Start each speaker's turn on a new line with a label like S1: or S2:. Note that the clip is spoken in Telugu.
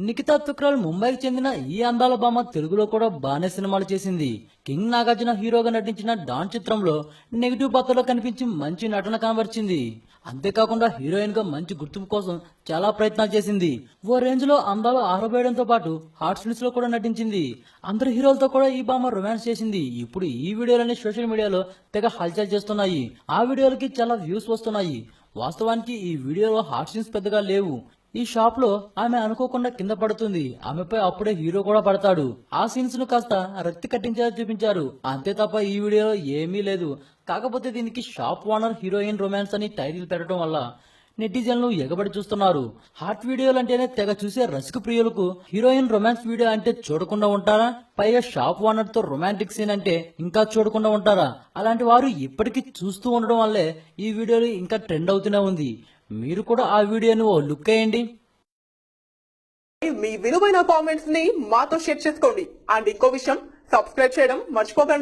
S1: నిఖితా తుక్రాల్ ముంబైకి చెందిన ఈ అందాల భామ తెలుగులో కూడా బాగానే సినిమాలు చేసింది. కింగ్ నాగార్జున హీరోగా నటించిన డాన్ చిత్రంలో నెగిటివ్ పాత్రలో కనిపించి మంచి నటన కనబరిచింది. అంతేకాకుండా హీరోయిన్ గా మంచి గుర్తింపు కోసం చాలా ప్రయత్నాలు చేసింది. ఓ రేంజ్ లో అందాలు ఆరబోయడంతో పాటు హాట్ సీన్స్ లో కూడా నటించింది. అందరు హీరోలతో కూడా ఈ భామ రొమాన్స్ చేసింది. ఇప్పుడు ఈ వీడియోలన్నీ సోషల్ మీడియాలో తెగ హల్చల్ చేస్తున్నాయి. ఆ వీడియోలకి చాలా వ్యూస్ వస్తున్నాయి. వాస్తవానికి ఈ వీడియోలో హాట్ సీన్స్ పెద్దగా లేవు. ఈ షాప్ లో ఆమె అనుకోకుండా కింద పడుతుంది. ఆమెపై అప్పుడే హీరో కూడా పడతాడు. ఆ సీన్స్ ను కాస్త రక్తి కట్టించేలా చూపించారు. అంతే తప్ప ఈ వీడియోలో ఏమీ లేదు. కాకపోతే దీనికి షాప్ ఓనర్ హీరోయిన్ రొమాన్స్ అని టైటిల్ పెట్టడం వల్ల నెటిజన్లు ఎగబడి చూస్తున్నారు. హాట్ వీడియోలు అంటేనే తెగ చూసే రసిక ప్రియులకు హీరోయిన్ రొమాన్స్ వీడియో అంటే చూడకుండా ఉంటారా? పైగా షాప్ ఓనర్ తో రొమాంటిక్ సీన్ అంటే ఇంకా చూడకుండా ఉంటారా? అలాంటి వారు ఇప్పటికీ చూస్తూ ఉండడం వల్లే ఈ వీడియోలు ఇంకా ట్రెండ్ అవుతూనే ఉంది. మీరు కూడా ఆ వీడియోని ఓ లుక్ వేయండి.
S2: మీ విలువైన కామెంట్స్ ని మాతో షేర్ చేసుకోండి. అండ్ ఇంకో విషయం, సబ్స్క్రైబ్ చేయడం మర్చిపోకండి.